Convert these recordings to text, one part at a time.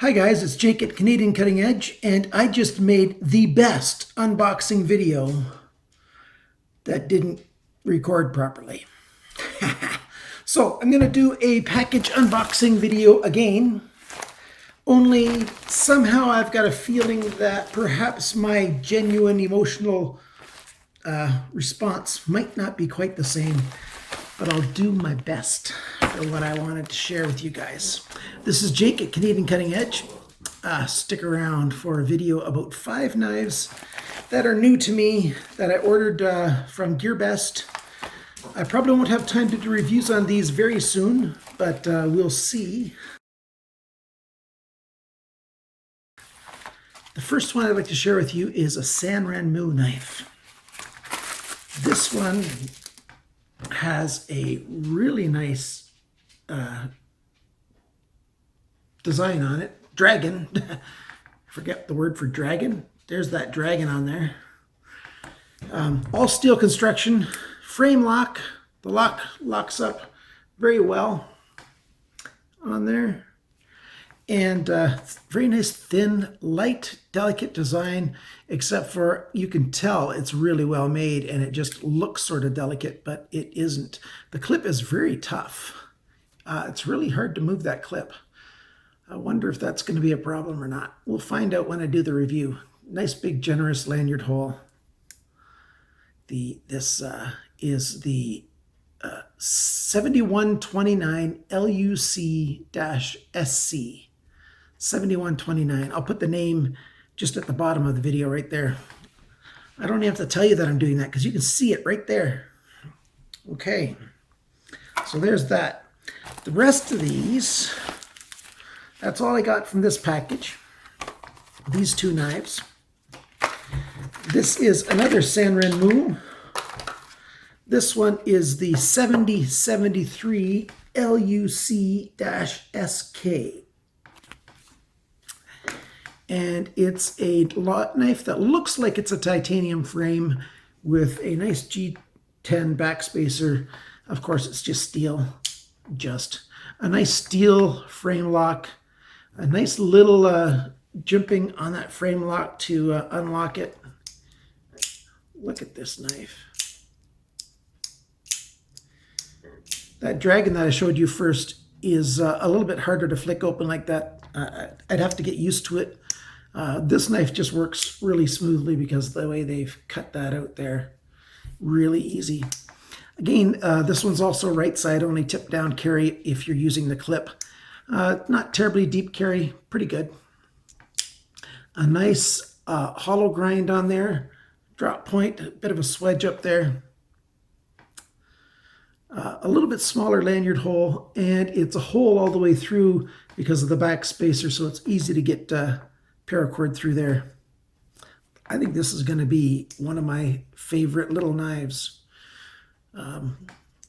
Hi guys, it's Jake at Canadian Cutting Edge, and I just made the best unboxing video that didn't record properly. So I'm going to do a package unboxing video again, only somehow I've got a feeling that perhaps my genuine emotional response might not be quite the same, but I'll do my best for what I wanted to share with you guys. This is Jake at Canadian Cutting Edge. Stick around for a video about 5 knives that are new to me that I ordered from GearBest. I probably won't have time to do reviews on these very soon, but we'll see. The first one I'd like to share with you is a Sanrenmu knife. This one has a really nice design on it. Dragon. Forget the word for dragon. There's that dragon on there. All steel construction. Frame lock. The lock locks up very well on there. And very nice, thin, light, delicate design, except for you can tell it's really well made and it just looks sort of delicate, but it isn't. The clip is very tough. It's really hard to move that clip. I wonder if that's going to be a problem or not. We'll find out when I do the review. Nice big generous lanyard hole. This is the 7129 LUC-SC. 7129. I'll put the name just at the bottom of the video right there. I don't even have to tell you that I'm doing that because you can see it right there. Okay, so there's that. The rest of these, that's all I got from this package. These 2 knives. This is another Sanrenmu. This one is the 7073 LUC-SK. And it's a knife that looks like it's a titanium frame with a nice G10 backspacer. Of course, it's just steel. Just a nice steel frame lock. A nice little jimping on that frame lock to unlock it. Look at this knife. That dragon that I showed you first is a little bit harder to flick open like that. I'd have to get used to it. This knife just works really smoothly because of the way they've cut that out there. Really easy. Again, this one's also right side only, tip down carry if you're using the clip. Not terribly deep carry, pretty good. A nice hollow grind on there, drop point, a bit of a swedge up there. A little bit smaller lanyard hole, and it's a hole all the way through because of the back spacer, so it's easy to get paracord through there. I think this is going to be one of my favorite little knives.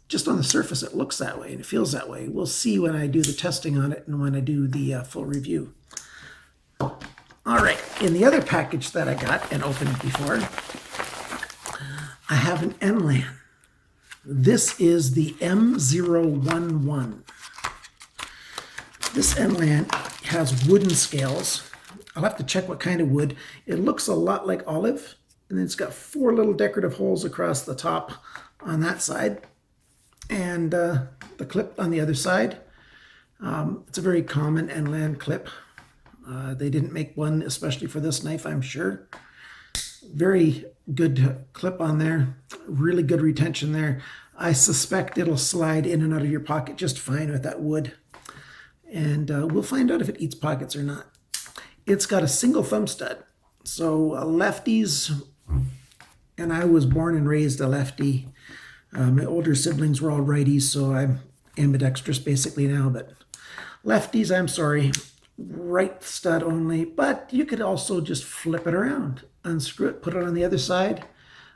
Just on the surface it looks that way and it feels that way. We'll see when I do the testing on it and when I do the full review. All right, in the other package that I got and opened before, I have an Enlan. This is the M011. This Enlan has wooden scales. I'll have to check what kind of wood. It looks a lot like olive, and then it's got 4 little decorative holes across the top on that side, and the clip on the other side. It's a very common Enlan clip. They didn't make one especially for this knife, I'm sure. Very good clip on there. Really good retention there. I suspect it'll slide in and out of your pocket just fine with that wood. And we'll find out if it eats pockets or not. It's got a single thumb stud. So lefties, and I was born and raised a lefty. My older siblings were all righties, so I'm ambidextrous basically now, but lefties, I'm sorry, right stud only, but you could also just flip it around, unscrew it, put it on the other side.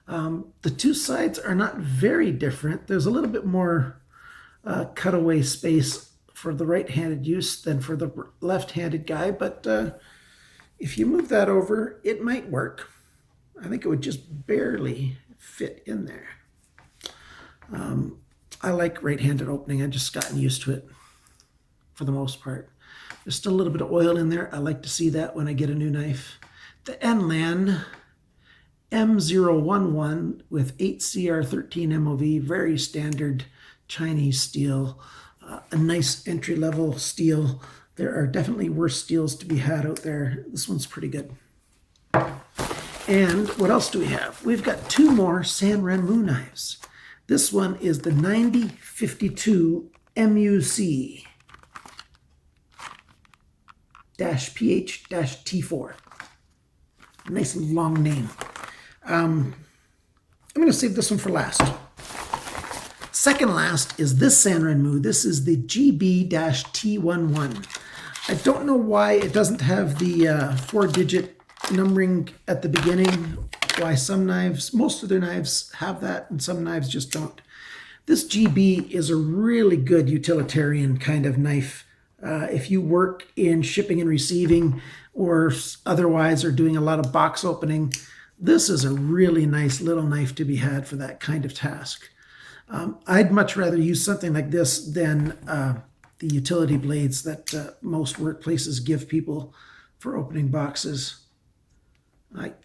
The 2 sides are not very different. There's a little bit more cutaway space for the right-handed use than for the left-handed guy, but if you move that over, it might work. I think it would just barely fit in there. I like right-handed opening. I've just gotten used to it for the most part. There's still a little bit of oil in there. I like to see that when I get a new knife. The Enlan M011 with 8CR13 MOV, very standard Chinese steel. A nice entry-level steel. There are definitely worse steels to be had out there. This one's pretty good. And what else do we have? We've got two more Sanrenmu knives. This one is the 9052 MUC -PH-T4. Nice long name. I'm going to save this one for last. Second last is this Sanrenmu. This is the GB-T11. I don't know why it doesn't have the 4-digit numbering at the beginning. Why some knives, most of their knives have that, and some knives just don't. This GB is a really good utilitarian kind of knife. If you work in shipping and receiving or otherwise are doing a lot of box opening, this is a really nice little knife to be had for that kind of task. I'd much rather use something like this than the utility blades that most workplaces give people for opening boxes.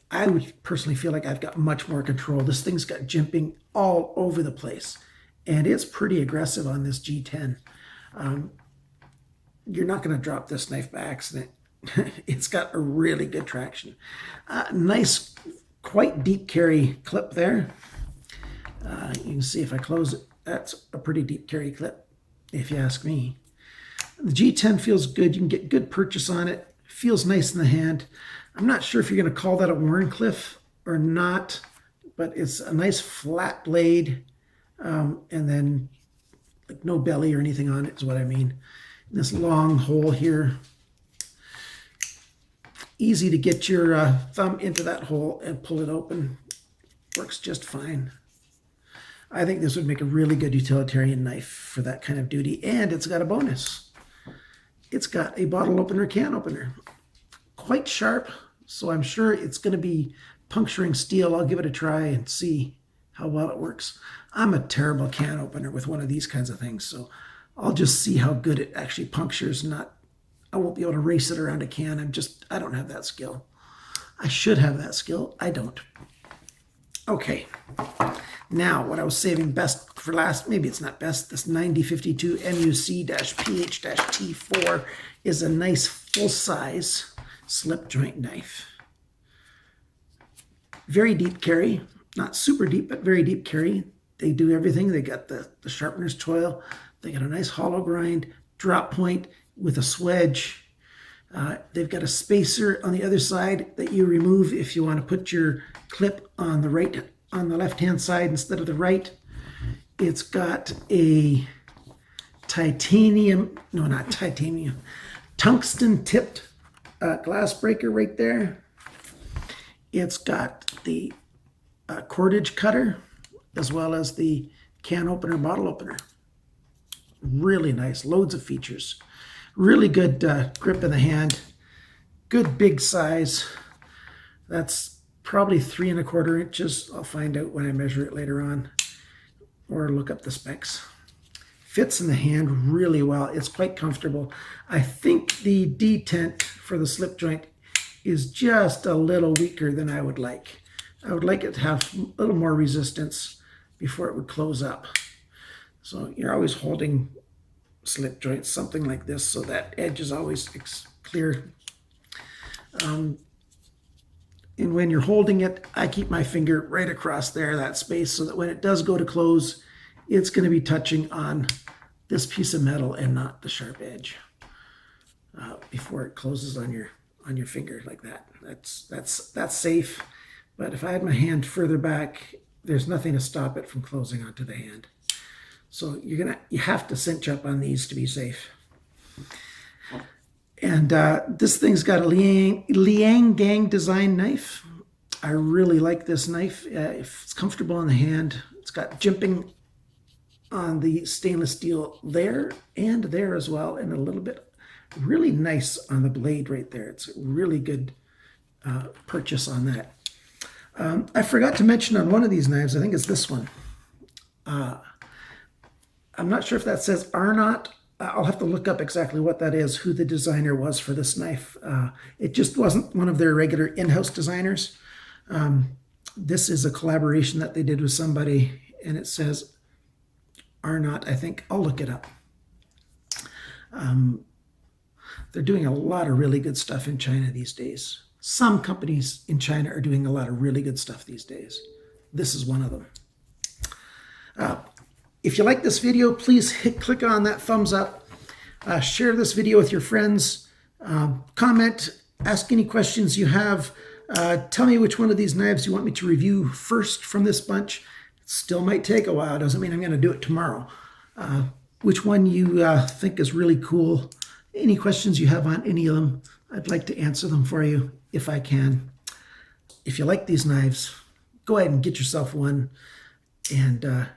I would personally feel like I've got much more control. This thing's got jimping all over the place, and it's pretty aggressive on this G10. You're not going to drop this knife by accident. It's got a really good traction. Nice, quite deep carry clip there. You can see if I close it, that's a pretty deep carry clip, if you ask me. The G10 feels good. You can get good purchase on it. Feels nice in the hand. I'm not sure if you're going to call that a Warncliffe or not, but it's a nice flat blade, and then like no belly or anything on it is what I mean. This long hole here. Easy to get your thumb into that hole and pull it open. Works just fine. I think this would make a really good utilitarian knife for that kind of duty, and it's got a bonus. It's got a bottle opener, can opener. Quite sharp, so I'm sure it's going to be puncturing steel. I'll give it a try and see how well it works. I'm a terrible can opener with one of these kinds of things, so I'll just see how good it actually punctures. I won't be able to race it around a can. I don't have that skill. I should have that skill. I don't. Okay. Now, what I was saving best for last, maybe it's not best, this 9052 MUC-PH-T4 is a nice full-size slip joint knife. Very deep carry, not super deep, but very deep carry. They do everything. They got the sharpener's toil. They got a nice hollow grind, drop point with a swedge. They've got a spacer on the other side that you remove if you want to put your clip on the left-hand side instead of the right. It's got a tungsten tipped glass breaker right there. It's got the cordage cutter as well as the can opener, bottle opener. Really nice, loads of features. Really good grip in the hand. Good big size. That's probably 3 1/4 inches. I'll find out when I measure it later on or look up the specs. Fits in the hand really well. It's quite comfortable. I think the detent for the slip joint is just a little weaker than I would like. I would like it to have a little more resistance before it would close up. So you're always holding slip joints, something like this, so that edge is always clear. And when you're holding it, I keep my finger right across there, that space, so that when it does go to close, it's going to be touching on this piece of metal and not the sharp edge before it closes on your finger like that. That's safe. But if I had my hand further back, there's nothing to stop it from closing onto the hand. So you have to cinch up on these to be safe. And this thing's got a Liang Gang design knife. I really like this knife. It's comfortable in the hand. It's got jimping on the stainless steel there and there as well, and a little bit really nice on the blade right there. It's a really good purchase on that. I forgot to mention on one of these knives, I think it's this one. I'm not sure if that says Arnott I'll have to look up exactly what that is, who the designer was for this knife. It just wasn't one of their regular in-house designers. This is a collaboration that they did with somebody, and it says Arnott, I think. I'll look it up. They're doing a lot of really good stuff in China these days. Some companies in China are doing a lot of really good stuff these days. This is one of them. If you like this video, please click on that thumbs up. Share this video with your friends. Comment, ask any questions you have. Tell me which one of these knives you want me to review first from this bunch. It still might take a while. Doesn't mean I'm going to do it tomorrow. Which one you think is really cool. Any questions you have on any of them, I'd like to answer them for you if I can. If you like these knives, go ahead and get yourself one and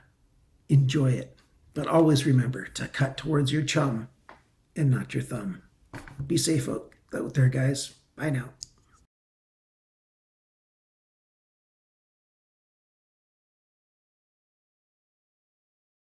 enjoy it. But always remember to cut towards your chum and not your thumb. Be safe out there, guys. Bye now.